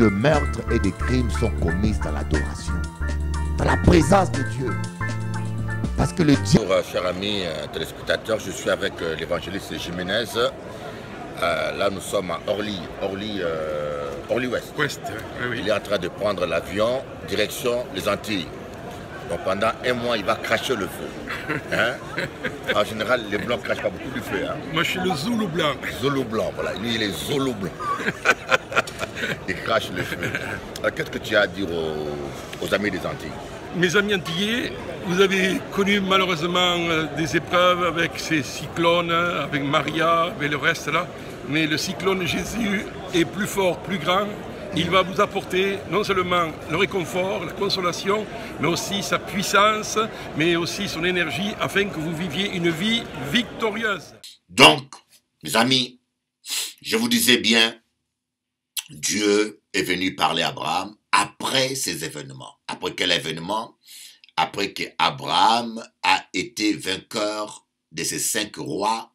de meurtres et de crimes sont commis dans l'adoration, dans la présence de Dieu. Parce que le Dieu... Bonjour chers amis téléspectateurs, je suis avec l'évangéliste Jiménez. Là nous sommes à Orly Ouest. Oui. Il est en train de prendre l'avion direction les Antilles. Donc pendant un mois il va cracher le feu. Hein? En général les blancs ne crachent pas beaucoup du feu. Hein? Moi je suis le Zoulou blanc. Zoulou blanc, voilà. Lui il est Zoulou blanc. Il crache le feu. Alors qu'est-ce que tu as à dire aux amis des Antilles? Mes amis antillais, vous avez connu malheureusement des épreuves avec ces cyclones, avec Maria, avec le reste là. Mais le cyclone Jésus est plus fort, plus grand. Il va vous apporter non seulement le réconfort, la consolation, mais aussi sa puissance, mais aussi son énergie afin que vous viviez une vie victorieuse. Donc, mes amis, je vous disais bien, Dieu est venu parler à Abraham après ces événements. Après quel événement? Après qu'Abraham a été vainqueur de ces 5 rois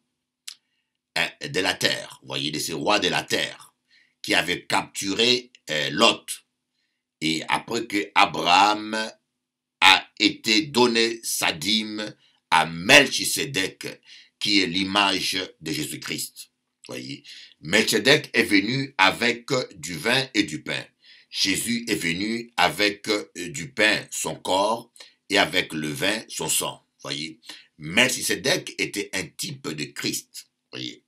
de la terre. Vous voyez, de ces rois de la terre qui avaient capturé Lot. Et après que Abraham a été donné sa dîme à Melchisédek, qui est l'image de Jésus-Christ. Voyez, Melchisédek est venu avec du vin et du pain. Jésus est venu avec du pain, son corps, et avec le vin, son sang. Voyez, Melchisédek était un type de Christ. Voyez.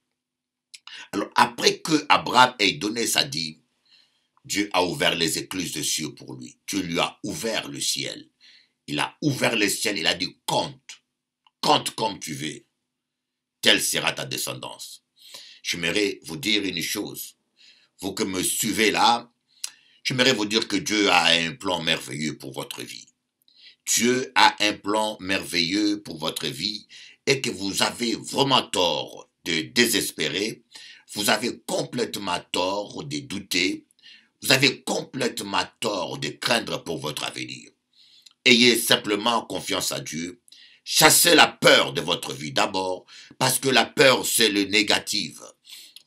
Alors, après que Abraham ait donné sa dîme, Dieu a ouvert les écluses des cieux pour lui. Dieu lui a ouvert le ciel. Il a ouvert le ciel, il a dit, compte comme tu veux. Telle sera ta descendance. J'aimerais vous dire une chose. Vous que me suivez là, j'aimerais vous dire que Dieu a un plan merveilleux pour votre vie. Dieu a un plan merveilleux pour votre vie et que vous avez vraiment tort de désespérer. Vous avez complètement tort de douter. Vous avez complètement tort de craindre pour votre avenir. Ayez simplement confiance à Dieu. Chassez la peur de votre vie d'abord, parce que la peur, c'est le négatif.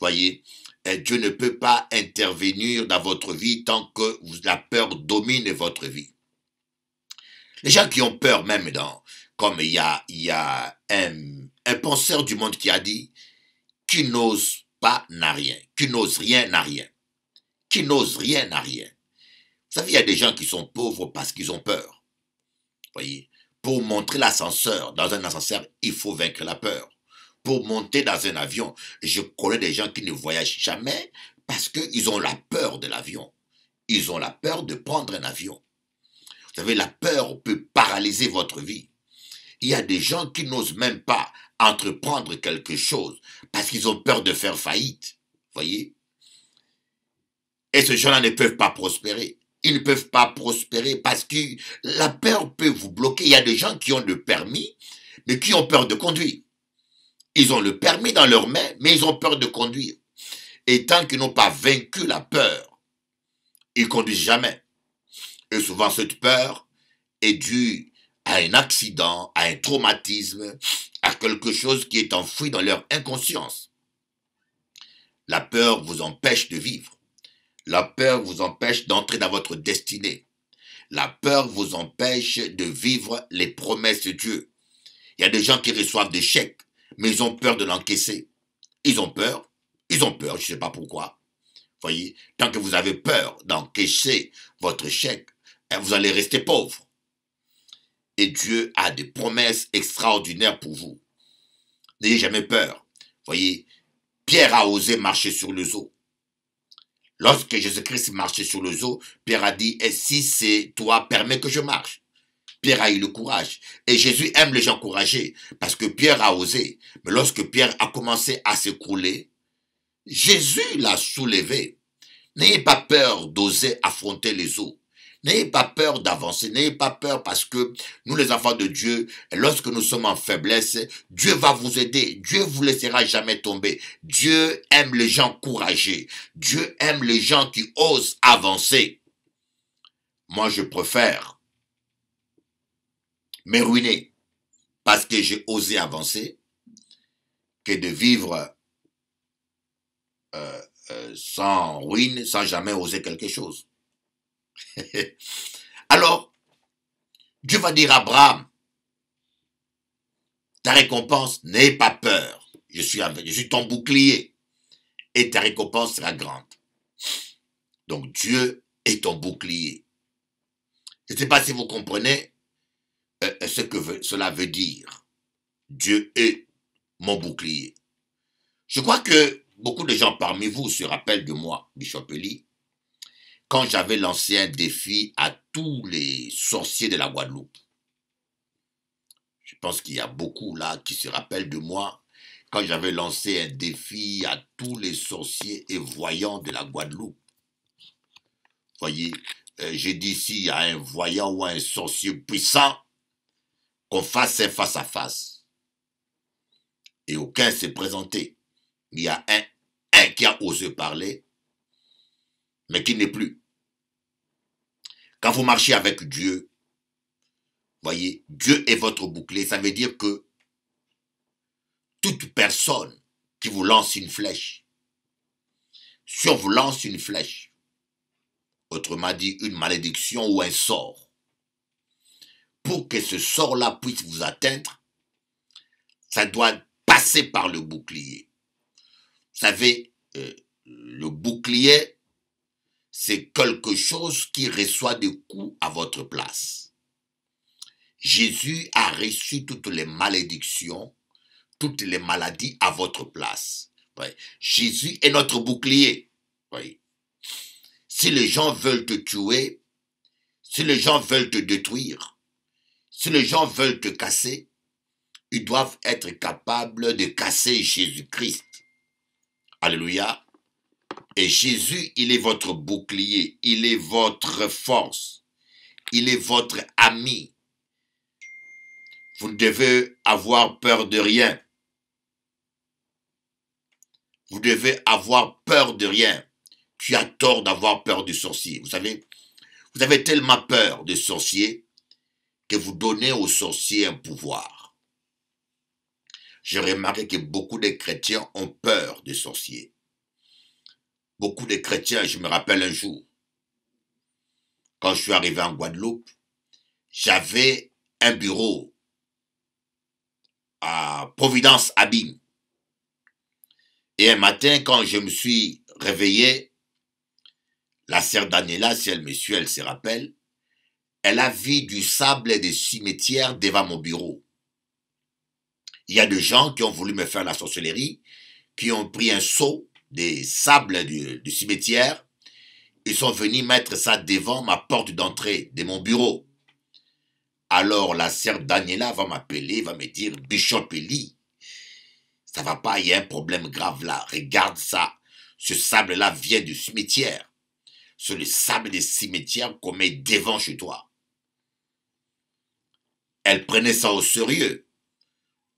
Voyez, Dieu ne peut pas intervenir dans votre vie tant que la peur domine votre vie. Les gens qui ont peur, même comme il y a un penseur du monde qui a dit, qui n'ose pas n'a rien, qui n'ose rien n'a rien, qui n'ose rien n'a rien. Vous savez, il y a des gens qui sont pauvres parce qu'ils ont peur. Voyez, pour montrer l'ascenseur, dans un ascenseur, il faut vaincre la peur. Pour monter dans un avion, je connais des gens qui ne voyagent jamais parce qu'ils ont la peur de l'avion. Ils ont la peur de prendre un avion. Vous savez, la peur peut paralyser votre vie. Il y a des gens qui n'osent même pas entreprendre quelque chose parce qu'ils ont peur de faire faillite. Voyez? Et ces gens-là ne peuvent pas prospérer. Ils ne peuvent pas prospérer parce que la peur peut vous bloquer. Il y a des gens qui ont le permis, mais qui ont peur de conduire. Ils ont le permis dans leurs mains, mais ils ont peur de conduire. Et tant qu'ils n'ont pas vaincu la peur, ils ne conduisent jamais. Et souvent, cette peur est due à un accident, à un traumatisme, à quelque chose qui est enfoui dans leur inconscience. La peur vous empêche de vivre. La peur vous empêche d'entrer dans votre destinée. La peur vous empêche de vivre les promesses de Dieu. Il y a des gens qui reçoivent des chèques, mais ils ont peur de l'encaisser. Ils ont peur, je ne sais pas pourquoi. Voyez, tant que vous avez peur d'encaisser votre chèque, vous allez rester pauvre. Et Dieu a des promesses extraordinaires pour vous. N'ayez jamais peur. Voyez, Pierre a osé marcher sur les eaux. Lorsque Jésus-Christ marchait sur les eaux, Pierre a dit, et si c'est toi, permets que je marche. Pierre a eu le courage. Et Jésus aime les gens courageux, parce que Pierre a osé. Mais lorsque Pierre a commencé à s'écrouler, Jésus l'a soulevé. N'ayez pas peur d'oser affronter les eaux. N'ayez pas peur d'avancer, n'ayez pas peur parce que nous les enfants de Dieu, lorsque nous sommes en faiblesse, Dieu va vous aider, Dieu ne vous laissera jamais tomber. Dieu aime les gens courageux, Dieu aime les gens qui osent avancer. Moi je préfère me ruiner parce que j'ai osé avancer que de vivre sans ruine, sans jamais oser quelque chose. Alors, Dieu va dire à Abraham, ta récompense, n'aie pas peur. Je suis ton bouclier et ta récompense sera grande. Donc Dieu est ton bouclier. Je ne sais pas si vous comprenez ce que cela veut dire. Dieu est mon bouclier. Je crois que beaucoup de gens parmi vous se rappellent de moi, Bishop Eli, quand j'avais lancé un défi à tous les sorciers de la Guadeloupe. Je pense qu'il y a beaucoup là qui se rappellent de moi quand j'avais lancé un défi à tous les sorciers et voyants de la Guadeloupe. Voyez, j'ai dit s'il y a un voyant ou un sorcier puissant, qu'on fasse un face à face. Et aucun s'est présenté. Il y a un qui a osé parler, mais qui n'est plus. Quand vous marchez avec Dieu, voyez, Dieu est votre bouclier. Ça veut dire que toute personne qui vous lance une flèche, si on vous lance une flèche, autrement dit une malédiction ou un sort, pour que ce sort-là puisse vous atteindre, ça doit passer par le bouclier. Vous savez, le bouclier, c'est quelque chose qui reçoit des coups à votre place. Jésus a reçu toutes les malédictions, toutes les maladies à votre place. Ouais. Jésus est notre bouclier. Ouais. Si les gens veulent te tuer, si les gens veulent te détruire, si les gens veulent te casser, ils doivent être capables de casser Jésus-Christ. Alléluia. Et Jésus, il est votre bouclier, il est votre force, il est votre ami. Vous ne devez avoir peur de rien. Vous devez avoir peur de rien. Tu as tort d'avoir peur du sorcier. Vous savez, vous avez tellement peur des sorciers que vous donnez aux sorciers un pouvoir. J'ai remarqué que beaucoup de chrétiens ont peur des sorciers. Beaucoup de chrétiens, je me rappelle un jour, quand je suis arrivé en Guadeloupe, j'avais un bureau à Providence Abîme. Et un matin, quand je me suis réveillé, la sœur Daniela, si elle me suit, elle se rappelle, elle a vu du sable et des cimetières devant mon bureau. Il y a des gens qui ont voulu me faire la sorcellerie, qui ont pris un seau, des sables du cimetière, ils sont venus mettre ça devant ma porte d'entrée de mon bureau. Alors la sœur Daniela va m'appeler, va me dire, Bishop Eli, ça va pas, il y a un problème grave là, regarde ça, ce sable-là vient du cimetière. C'est le sable des cimetières qu'on met devant chez toi. Elle prenait ça au sérieux.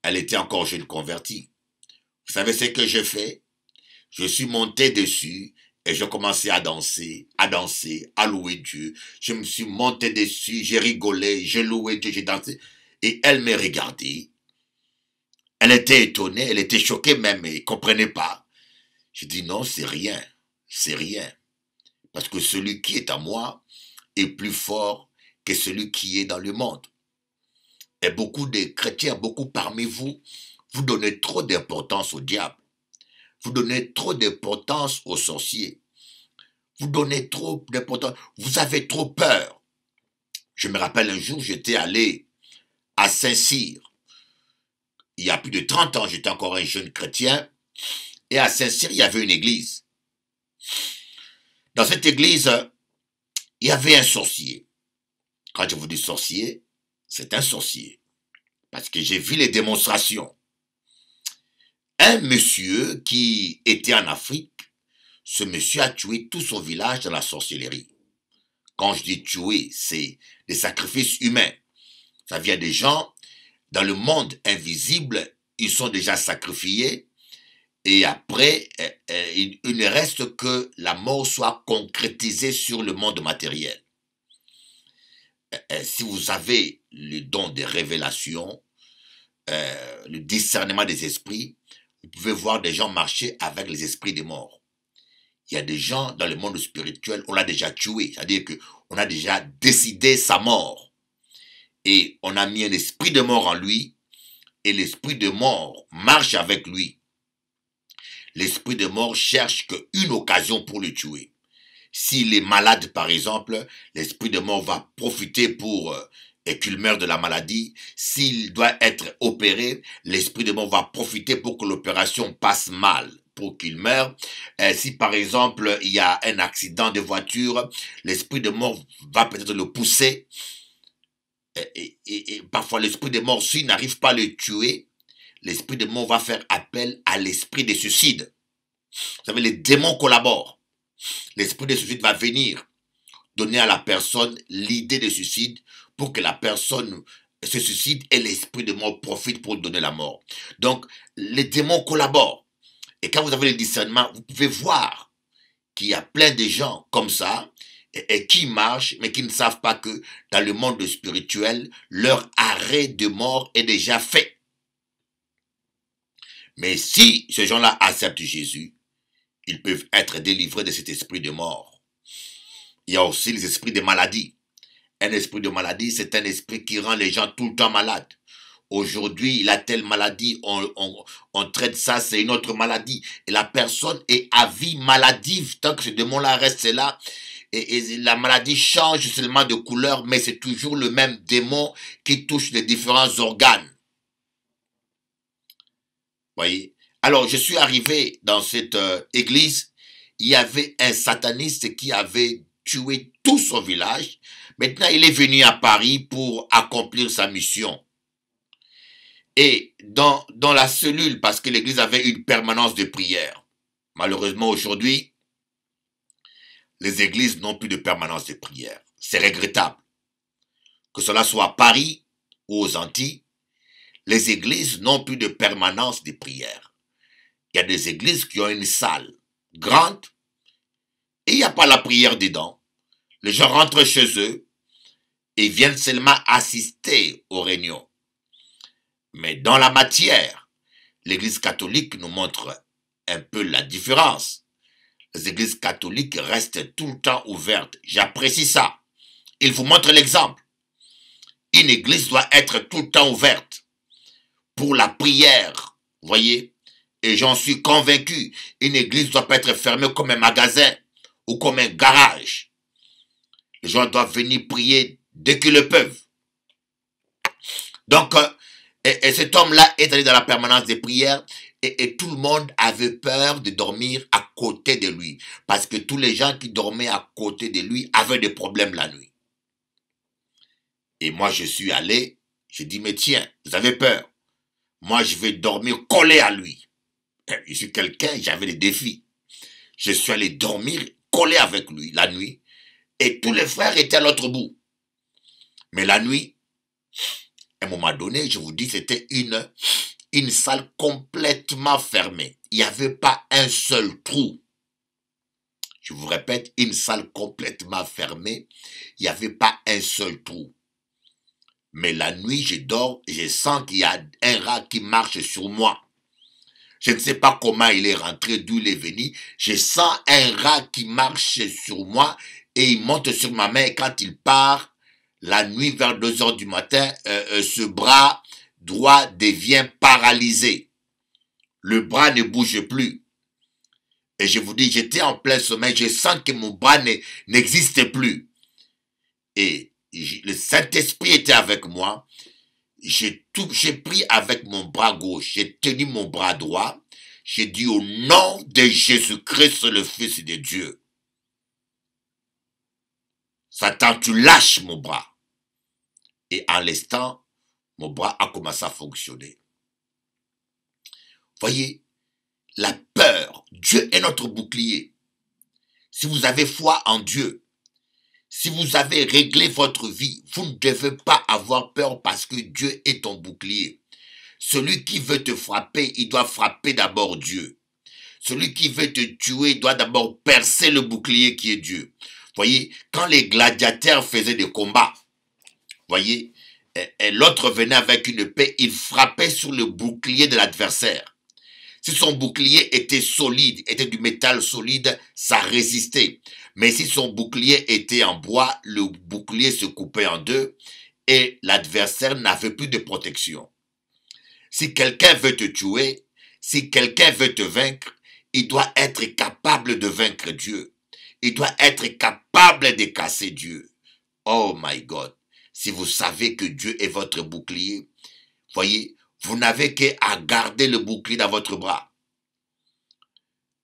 Elle était encore jeune convertie. Vous savez ce que j'ai fait? Je suis monté dessus et je commençais à danser, à louer Dieu. Je me suis monté dessus, j'ai rigolé, j'ai loué Dieu, j'ai dansé. Et elle me regardait. Elle était étonnée, elle était choquée même, elle ne comprenait pas. Je dis non, c'est rien, c'est rien. Parce que celui qui est à moi est plus fort que celui qui est dans le monde. Et beaucoup de chrétiens, beaucoup parmi vous, vous donnez trop d'importance au diable. Vous donnez trop d'importance aux sorciers. Vous donnez trop d'importance. Vous avez trop peur. Je me rappelle un jour, j'étais allé à Saint-Cyr. Il y a plus de 30 ans, j'étais encore un jeune chrétien. Et à Saint-Cyr, il y avait une église. Dans cette église, il y avait un sorcier. Quand je vous dis sorcier, c'est un sorcier. Parce que j'ai vu les démonstrations. Un monsieur qui était en Afrique, ce monsieur a tué tout son village dans la sorcellerie. Quand je dis tuer, c'est des sacrifices humains. Ça vient des gens, dans le monde invisible, ils sont déjà sacrifiés. Et après, il ne reste que la mort soit concrétisée sur le monde matériel. Si vous avez le don des révélations, le discernement des esprits, vous pouvez voir des gens marcher avec les esprits des morts. Il y a des gens dans le monde spirituel, on l'a déjà tué. C'est-à-dire qu'on a déjà décidé sa mort. Et on a mis un esprit de mort en lui. Et l'esprit de mort marche avec lui. L'esprit de mort cherche qu'une occasion pour le tuer. S'il est malade, par exemple, l'esprit de mort va profiter pour qu'il meure de la maladie. S'il doit être opéré, l'esprit de mort va profiter pour que l'opération passe mal, pour qu'il meure. Si par exemple, il y a un accident de voiture, l'esprit de mort va peut-être le pousser. Et parfois, l'esprit de mort, s'il n'arrive pas à le tuer, l'esprit de mort va faire appel à l'esprit de suicide. Vous savez, les démons collaborent. L'esprit de suicide va venir donner à la personne l'idée de suicide pour que la personne se suicide et l'esprit de mort profite pour donner la mort. Donc, les démons collaborent. Et quand vous avez le discernement, vous pouvez voir qu'il y a plein de gens comme ça et qui marchent, mais qui ne savent pas que dans le monde spirituel, leur arrêt de mort est déjà fait. Mais si ces gens-là acceptent Jésus, ils peuvent être délivrés de cet esprit de mort. Il y a aussi les esprits de maladie. Un esprit de maladie, c'est un esprit qui rend les gens tout le temps malades. Aujourd'hui, il a telle maladie, on traite ça, c'est une autre maladie. Et la personne est à vie maladive tant que ce démon-là reste là. Et la maladie change seulement de couleur, mais c'est toujours le même démon qui touche les différents organes. Voyez? Alors, je suis arrivé dans cette église, il y avait un sataniste qui avait tué tout son village. Maintenant, il est venu à Paris pour accomplir sa mission. Et dans la cellule, parce que l'église avait une permanence de prière. Malheureusement, aujourd'hui, les églises n'ont plus de permanence de prière. C'est regrettable. Que cela soit à Paris ou aux Antilles, les églises n'ont plus de permanence de prière. Il y a des églises qui ont une salle grande et il n'y a pas la prière dedans. Les gens rentrent chez eux et viennent seulement assister aux réunions. Mais dans la matière, l'église catholique nous montre un peu la différence. Les églises catholiques restent tout le temps ouvertes. J'apprécie ça. Il vous montre l'exemple. Une église doit être tout le temps ouverte pour la prière. Voyez? Et j'en suis convaincu. Une église ne doit pas être fermée comme un magasin ou comme un garage. Les gens doivent venir prier dès qu'ils le peuvent. Donc, et cet homme-là est allé dans la permanence des prières et tout le monde avait peur de dormir à côté de lui. Parce que tous les gens qui dormaient à côté de lui avaient des problèmes la nuit. Et moi, je suis allé, j'ai dit, mais tiens, vous avez peur. Moi, je vais dormir collé à lui. Je suis quelqu'un, j'avais des défis. Je suis allé dormir collé avec lui la nuit. Et tous les frères étaient à l'autre bout. Mais la nuit, à un moment donné, je vous dis, c'était une salle complètement fermée. Il n'y avait pas un seul trou. Je vous répète, une salle complètement fermée. Il n'y avait pas un seul trou. Mais la nuit, je dors et je sens qu'il y a un rat qui marche sur moi. Je ne sais pas comment il est rentré, d'où il est venu. Je sens un rat qui marche sur moi et il monte sur ma main. Et quand il part, la nuit vers 2 heures du matin, ce bras droit devient paralysé. Le bras ne bouge plus. Et je vous dis, j'étais en plein sommeil. Je sens que mon bras n'existe plus. Et le Saint-Esprit était avec moi. J'ai pris avec mon bras gauche, j'ai tenu mon bras droit, j'ai dit au nom de Jésus-Christ, le Fils de Dieu. Satan, tu lâches mon bras. Et en l'instant, mon bras a commencé à fonctionner. Voyez, la peur, Dieu est notre bouclier. Si vous avez foi en Dieu, si vous avez réglé votre vie, vous ne devez pas avoir peur parce que Dieu est ton bouclier. Celui qui veut te frapper, il doit frapper d'abord Dieu. Celui qui veut te tuer doit d'abord percer le bouclier qui est Dieu. Voyez, quand les gladiateurs faisaient des combats, voyez, l'autre venait avec une épée, il frappait sur le bouclier de l'adversaire. Si son bouclier était solide, était du métal solide, ça résistait. Mais si son bouclier était en bois, le bouclier se coupait en deux et l'adversaire n'avait plus de protection. Si quelqu'un veut te tuer, si quelqu'un veut te vaincre, il doit être capable de vaincre Dieu. Il doit être capable de casser Dieu. Oh my God! Si vous savez que Dieu est votre bouclier, voyez, vous n'avez qu'à garder le bouclier dans votre bras.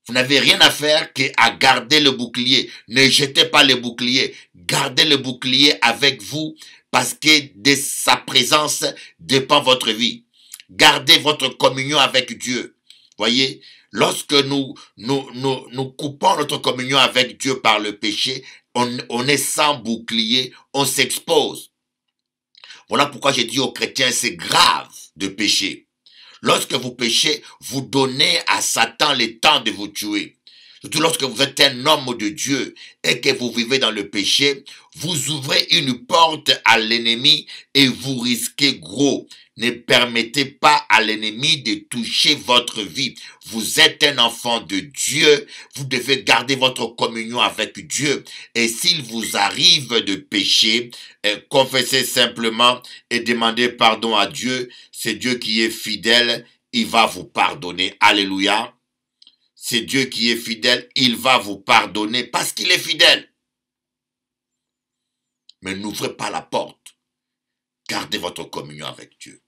Vous n'avez rien à faire qu'à garder le bouclier. Ne jetez pas le bouclier. Gardez le bouclier avec vous parce que de sa présence dépend votre vie. Gardez votre communion avec Dieu. Voyez, lorsque nous coupons notre communion avec Dieu par le péché, on est sans bouclier, on s'expose. Voilà pourquoi j'ai dit aux chrétiens, c'est grave de pécher. Lorsque vous péchez, vous donnez à Satan le temps de vous tuer. Surtout lorsque vous êtes un homme de Dieu et que vous vivez dans le péché, vous ouvrez une porte à l'ennemi et vous risquez gros. Ne permettez pas à l'ennemi de toucher votre vie. Vous êtes un enfant de Dieu. Vous devez garder votre communion avec Dieu. Et s'il vous arrive de pécher, confessez simplement et demandez pardon à Dieu. C'est Dieu qui est fidèle. Il va vous pardonner. Alléluia. C'est Dieu qui est fidèle. Il va vous pardonner parce qu'il est fidèle. Mais n'ouvrez pas la porte. Gardez votre communion avec Dieu.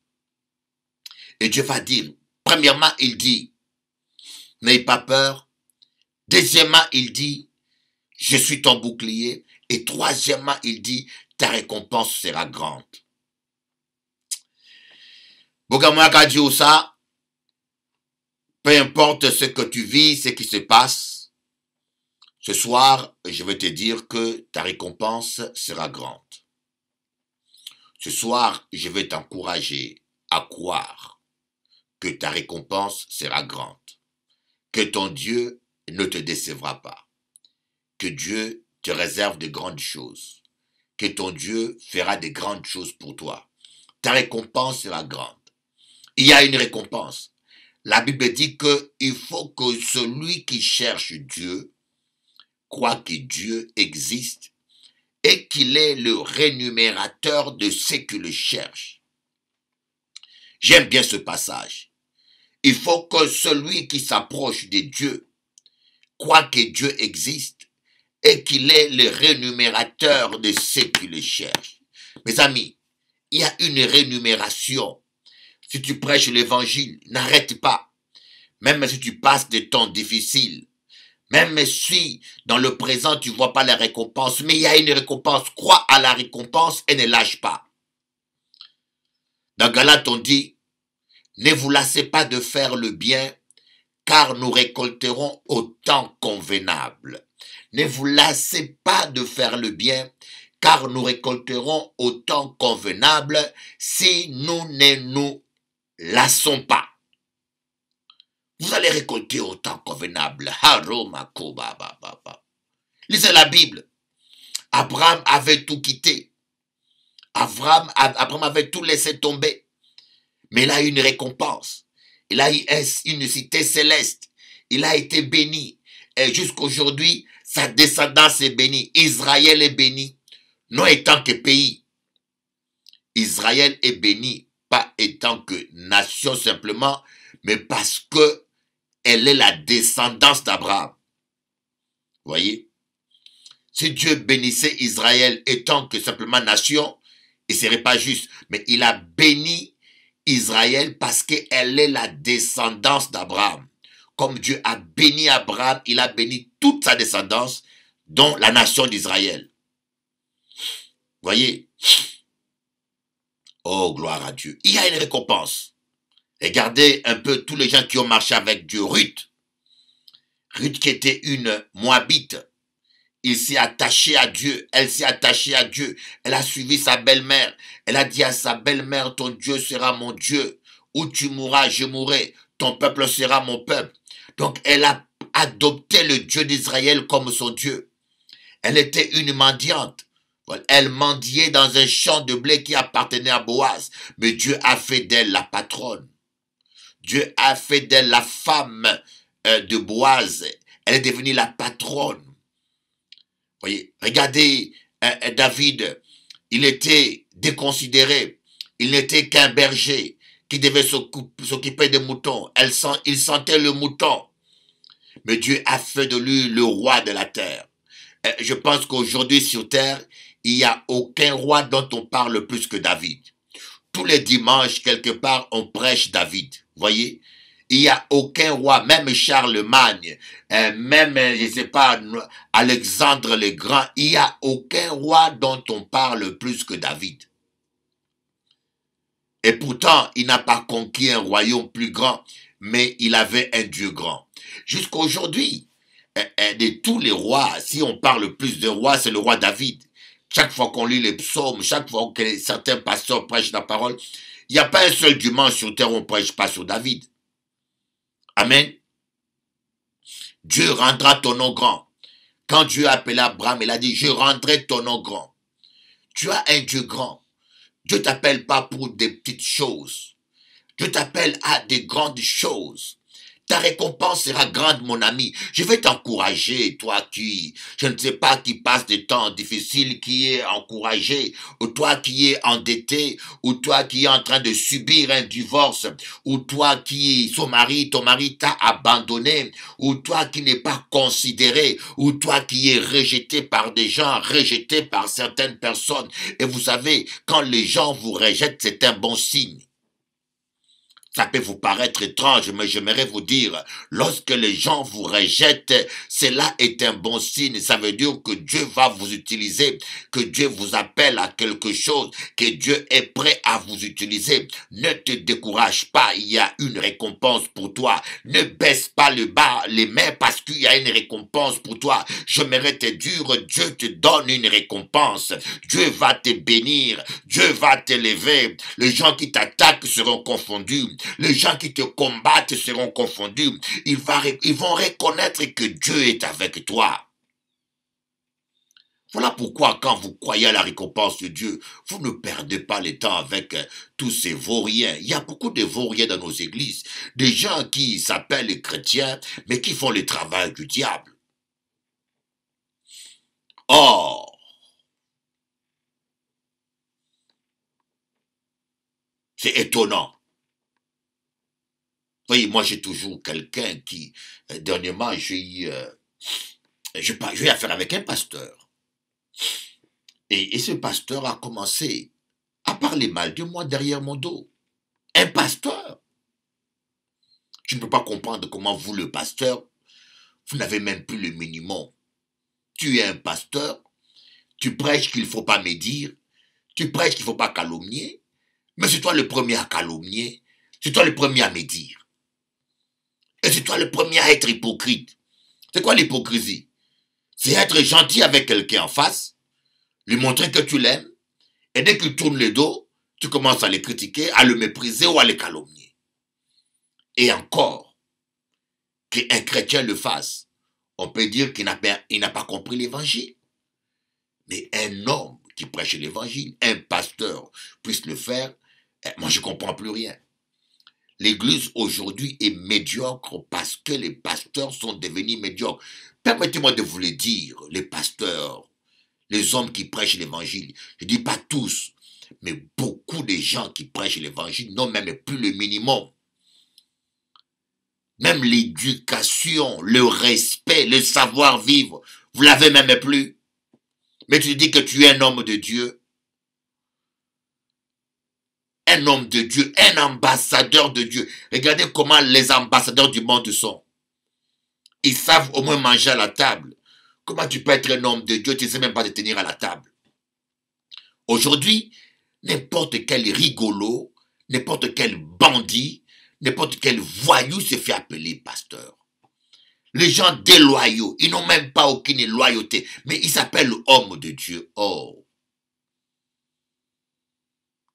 Et Dieu va dire, premièrement, il dit, n'ayez pas peur. Deuxièmement, il dit, je suis ton bouclier. Et troisièmement, il dit, ta récompense sera grande. Bogamouaka dit ça, peu importe ce que tu vis, ce qui se passe, ce soir, je vais te dire que ta récompense sera grande. Ce soir, je vais t'encourager à croire que ta récompense sera grande, que ton Dieu ne te décevra pas, que Dieu te réserve de grandes choses, que ton Dieu fera de grandes choses pour toi. Ta récompense sera grande. Il y a une récompense. La Bible dit qu'il faut que celui qui cherche Dieu croit que Dieu existe et qu'il est le rémunérateur de ceux qui le cherchent. J'aime bien ce passage. Il faut que celui qui s'approche de Dieu croit que Dieu existe et qu'il est le rémunérateur de ceux qui le cherchent. Mes amis, il y a une rémunération. Si tu prêches l'évangile, n'arrête pas. Même si tu passes des temps difficiles, même si dans le présent tu ne vois pas la récompense, mais il y a une récompense. Crois à la récompense et ne lâche pas. Dans Galates, on dit, ne vous lassez pas de faire le bien, car nous récolterons au temps convenable. Ne vous lassez pas de faire le bien, car nous récolterons au temps convenable si nous ne nous lassons pas. Vous allez récolter au temps convenable. Lisez la Bible. Abraham avait tout quitté. Abraham avait tout laissé tomber. Mais il a eu une récompense. Il a eu une cité céleste. Il a été béni. Et jusqu'aujourd'hui, sa descendance est bénie. Israël est béni. Non étant que pays. Israël est béni. Pas étant que nation simplement, mais parce que elle est la descendance d'Abraham. Voyez? Si Dieu bénissait Israël étant que simplement nation, il ne serait pas juste. Mais il a béni Israël parce qu'elle est la descendance d'Abraham. Comme Dieu a béni Abraham, il a béni toute sa descendance, dont la nation d'Israël. Voyez? Oh, gloire à Dieu. Il y a une récompense. Regardez un peu tous les gens qui ont marché avec Dieu. Ruth qui était une Moabite. Il s'est attaché à Dieu. Elle s'est attachée à Dieu. Elle a suivi sa belle-mère. Elle a dit à sa belle-mère, ton Dieu sera mon Dieu. Où tu mourras, je mourrai. Ton peuple sera mon peuple. Donc elle a adopté le Dieu d'Israël comme son Dieu. Elle était une mendiante. Elle mendiait dans un champ de blé qui appartenait à Boaz. Mais Dieu a fait d'elle la patronne. Dieu a fait d'elle la femme de Boaz. Elle est devenue la patronne. Voyez, regardez David, il était déconsidéré. Il n'était qu'un berger qui devait s'occuper des moutons. Il sentait le mouton. Mais Dieu a fait de lui le roi de la terre. Je pense qu'aujourd'hui sur terre, il n'y a aucun roi dont on parle plus que David. Tous les dimanches, quelque part, on prêche David. Voyez? Il n'y a aucun roi, même Charlemagne, même, je ne sais pas, Alexandre le Grand, il n'y a aucun roi dont on parle plus que David. Et pourtant, il n'a pas conquis un royaume plus grand, mais il avait un Dieu grand. Jusqu'à aujourd'hui, de tous les rois, si on parle plus de rois, c'est le roi David. Chaque fois qu'on lit les psaumes, chaque fois que certains pasteurs prêchent la parole, il n'y a pas un seul dimanche sur terre où on ne prêche pas sur David. Amen. Dieu rendra ton nom grand. Quand Dieu a appelé Abraham, il a dit, je rendrai ton nom grand. Tu as un Dieu grand. Dieu ne t'appelle pas pour des petites choses. Dieu t'appelle à des grandes choses. Ta récompense sera grande, mon ami. Je vais t'encourager, toi qui, je ne sais pas, qui passe des temps difficiles, qui est encouragé, ou toi qui es endetté, ou toi qui es en train de subir un divorce, ou toi qui, ton mari t'a abandonné, ou toi qui n'es pas considéré, ou toi qui es rejeté par des gens, rejeté par certaines personnes. Et vous savez, quand les gens vous rejettent, c'est un bon signe. Ça peut vous paraître étrange, mais j'aimerais vous dire, lorsque les gens vous rejettent, cela est un bon signe. Ça veut dire que Dieu va vous utiliser, que Dieu vous appelle à quelque chose, que Dieu est prêt à vous utiliser. Ne te décourage pas, il y a une récompense pour toi. Ne baisse pas les mains parce qu'il y a une récompense pour toi. J'aimerais te dire, Dieu te donne une récompense. Dieu va te bénir, Dieu va t'élever. Les gens qui t'attaquent seront confondus. Les gens qui te combattent seront confondus. Ils vont reconnaître que Dieu est avec toi. Voilà pourquoi quand vous croyez à la récompense de Dieu, vous ne perdez pas le temps avec tous ces vauriens. Il y a beaucoup de vauriens dans nos églises. Des gens qui s'appellent chrétiens, mais qui font le travail du diable. Or, c'est étonnant. Voyez, moi j'ai toujours quelqu'un qui, dernièrement, j'ai eu affaire avec un pasteur. Et ce pasteur a commencé à parler mal de moi derrière mon dos. Un pasteur. Je ne peux pas comprendre comment vous, le pasteur, vous n'avez même plus le minimum. Tu es un pasteur, tu prêches qu'il ne faut pas médire, tu prêches qu'il ne faut pas calomnier, mais c'est toi le premier à calomnier, c'est toi le premier à médire. Et c'est toi le premier à être hypocrite. C'est quoi l'hypocrisie? C'est être gentil avec quelqu'un en face, lui montrer que tu l'aimes, et dès qu'il tourne le dos, tu commences à le critiquer, à le mépriser ou à le calomnier. Et encore, qu'un chrétien le fasse, on peut dire qu'il n'a pas compris l'évangile. Mais un homme qui prêche l'évangile, un pasteur puisse le faire, moi je ne comprends plus rien. L'église aujourd'hui est médiocre parce que les pasteurs sont devenus médiocres. Permettez-moi de vous le dire, les pasteurs, les hommes qui prêchent l'évangile, je ne dis pas tous, mais beaucoup de gens qui prêchent l'évangile n'ont même plus le minimum. Même l'éducation, le respect, le savoir-vivre, vous ne l'avez même plus. Mais tu dis que tu es un homme de Dieu. Un homme de Dieu, un ambassadeur de Dieu. Regardez comment les ambassadeurs du monde sont. Ils savent au moins manger à la table. Comment tu peux être un homme de Dieu, tu ne sais même pas te tenir à la table. Aujourd'hui, n'importe quel rigolo, n'importe quel bandit, n'importe quel voyou se fait appeler pasteur. Les gens déloyaux, ils n'ont même pas aucune loyauté, mais ils s'appellent hommes de Dieu. Oh!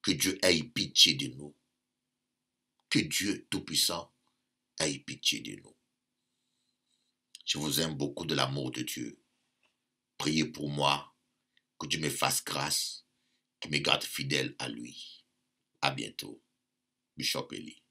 Que Dieu ait pitié de nous. Que Dieu Tout-Puissant ait pitié de nous. Je vous aime beaucoup de l'amour de Dieu. Priez pour moi, que Dieu me fasse grâce, qu'il me garde fidèle à lui. À bientôt. Bishop Eli.